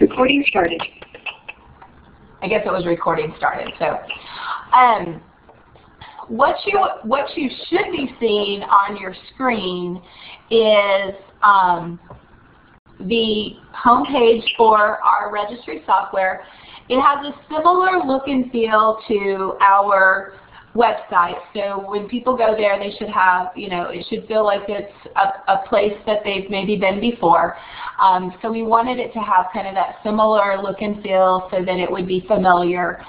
Recording started. I guess it was recording started. So, what you should be seeing on your screen is the home page for our registry software. It has a similar look and feel to our website. So when people go there, they should have, it should feel like it's a place that they've maybe been before. So we wanted it to have kind of that similar look and feel so that it would be familiar.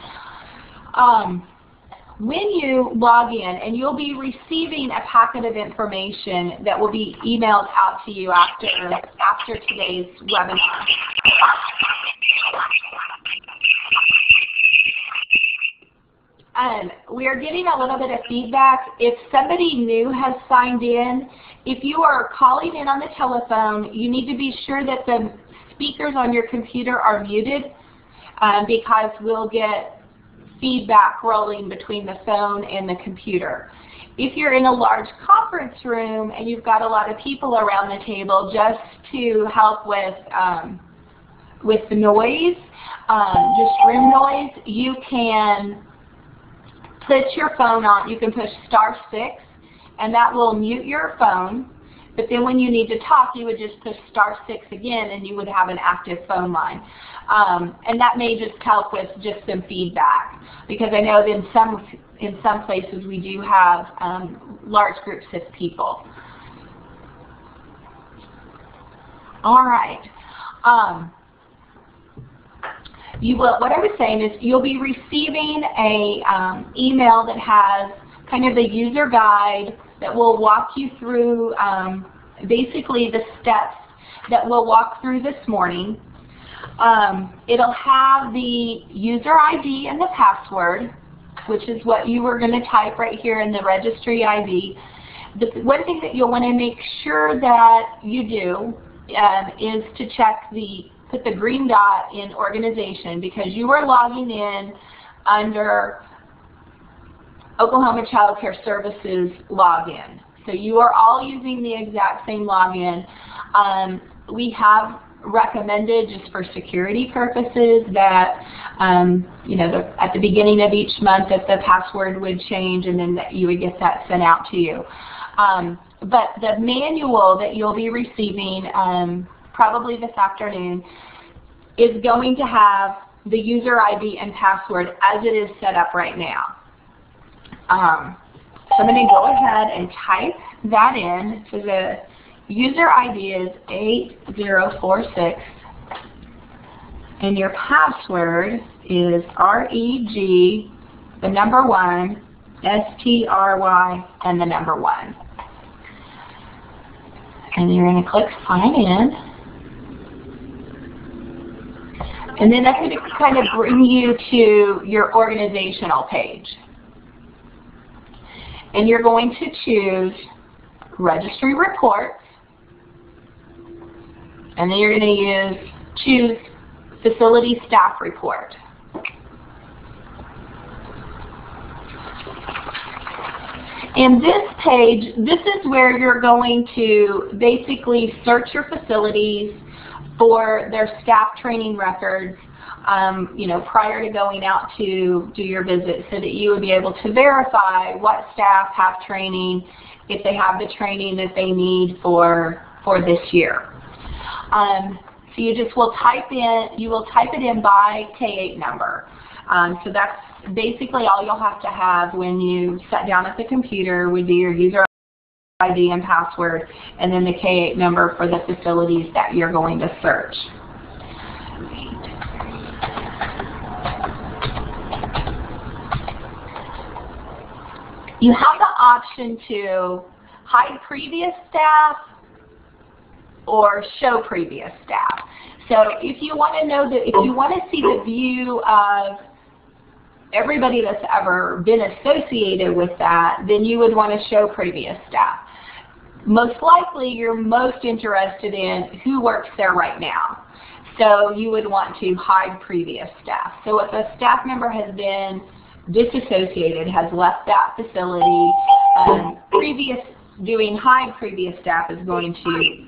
When you log in, and you'll be receiving a packet of information that will be emailed out to you after today's webinar. We are getting a little bit of feedback. If somebody new has signed in, if you are calling in on the telephone, you need to be sure that the speakers on your computer are muted because we'll get feedback rolling between the phone and the computer. If you're in a large conference room and you've got a lot of people around the table, just to help with the noise, just room noise, you can put your phone on. You can push *6, and that will mute your phone. But then when you need to talk, you would just push *6 again, and you would have an active phone line. And that may just help with just some feedback, because I know that in some places we do have large groups of people. All right. What I was saying is you'll be receiving a email that has kind of the user guide that will walk you through basically the steps that we'll walk through this morning. It'll have the user ID and the password, which is what you were going to type right here in the registry ID. The one thing that you'll want to make sure that you do is to put the green dot in organization, because you are logging in under Oklahoma Child Care Services login. So you are all using the exact same login. We have recommended, just for security purposes, that at the beginning of each month that the password would change, and then that you would get that sent out to you. But the manual that you'll be receiving probably this afternoon is going to have the user ID and password as it is set up right now. So I'm going to go ahead and type that in. So the user ID is 8046, and your password is REG, the number 1, STRY, and the number 1. And you're going to click sign in. And then that's going to kind of bring you to your organizational page. And you're going to choose Registry Reports. And then you're going to choose Facility Staff Report. In this page, this is where you're going to basically search your facilities for their staff training records, prior to going out to do your visit, so that you would be able to verify what staff have training, if they have the training that they need for this year. So you will type it in by K-8 number. So that's basically all you'll have to have when you sit down at the computer, would be your user ID and password, and then the K-8 number for the facilities that you're going to search. You have the option to hide previous staff or show previous staff. So if you want to see the view of everybody that's ever been associated with that, then you would want to show previous staff. Most likely you're most interested in who works there right now. So you would want to hide previous staff. So if a staff member has been disassociated, has left that facility, doing hide previous staff is going to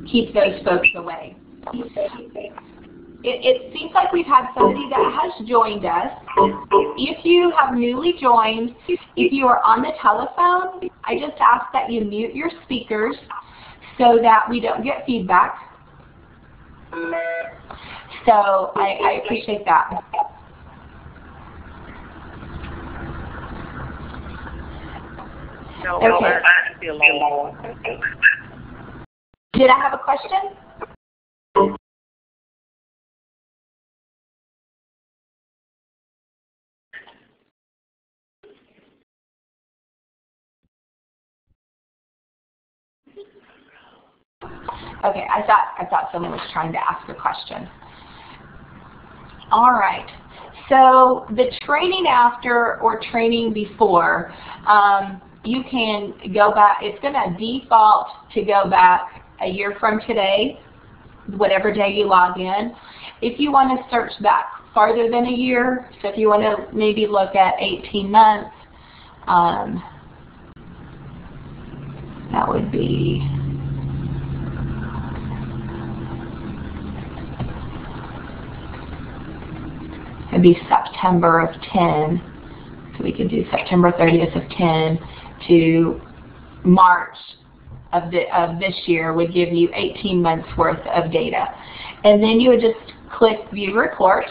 keep those folks away. it seems like we've had somebody that has joined us. If you have newly joined, if you are on the telephone, I just ask that you mute your speakers so that we don't get feedback. So I appreciate that. Okay. Did I have a question? Okay, I thought someone was trying to ask a question. All right. So the training after or training before, you can go back. It's going to default to go back a year from today, whatever day you log in. If you want to search back farther than a year, so if you want to maybe look at 18 months, that would be September of 10. So we could do September 30th of 10 to March of this year would give you 18 months worth of data. And then you would just click View Report.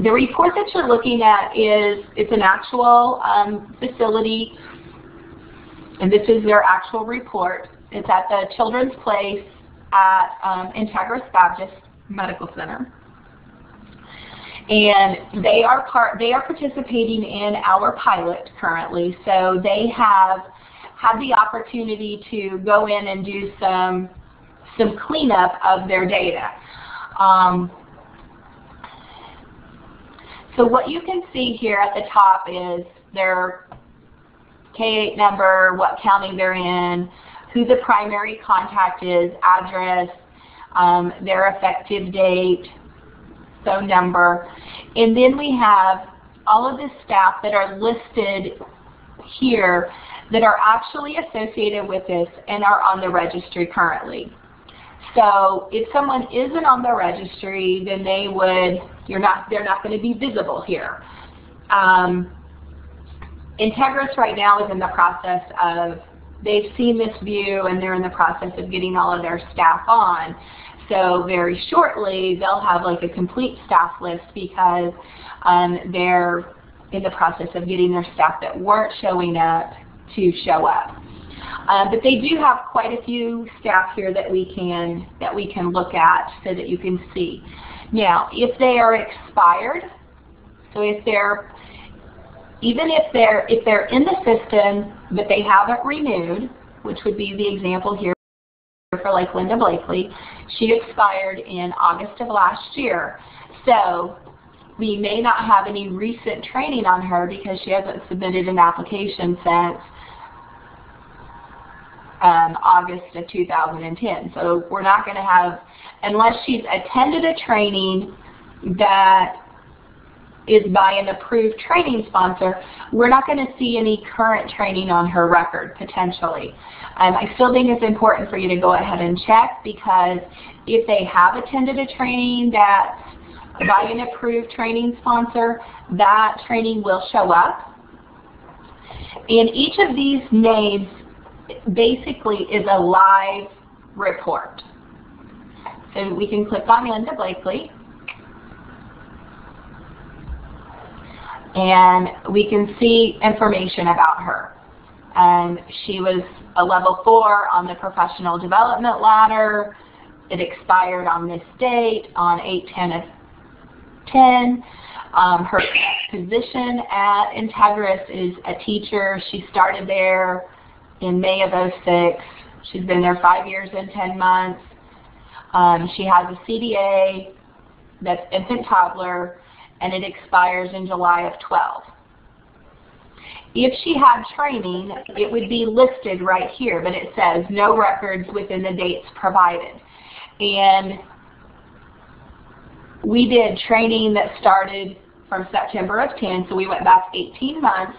The report that you're looking at it's an actual facility, and this is their actual report. It's at the Children's Place at Integris Baptist Medical Center. And they are participating in our pilot currently, so they have had the opportunity to go in and do some cleanup of their data. So what you can see here at the top is their K-8 number, what county they're in, who the primary contact is, address, their effective date, phone number, and then we have all of the staff that are listed here that are actually associated with this and are on the registry currently. So if someone isn't on the registry, then they're not going to be visible here. Integris right now is in the process of, they've seen this view and they're in the process of getting all of their staff on. So very shortly, they'll have like a complete staff list because they're in the process of getting their staff that weren't showing up to show up. But they do have quite a few staff here that we can look at so that you can see. Now, if they are expired, so if they're in the system but they haven't renewed, which would be the example here for like Linda Blakely, she expired in August of last year. So we may not have any recent training on her because she hasn't submitted an application since August of 2010. So we're not going to have, unless she's attended a training that is by an approved training sponsor, we're not going to see any current training on her record, potentially. I still think it's important for you to go ahead and check, because if they have attended a training that's by an approved training sponsor, that training will show up. And each of these names basically is a live report. So we can click on Linda Blakely, and we can see information about her. She was a level 4 on the professional development ladder. It expired on this date, on 8/10 of 10. Her position at Integris is a teacher. She started there in May of 06. She's been there 5 years and 10 months. She has a CDA, that's infant toddler, and it expires in July of 12. If she had training, it would be listed right here, but it says no records within the dates provided. And we did training that started from September of 10, so we went back 18 months.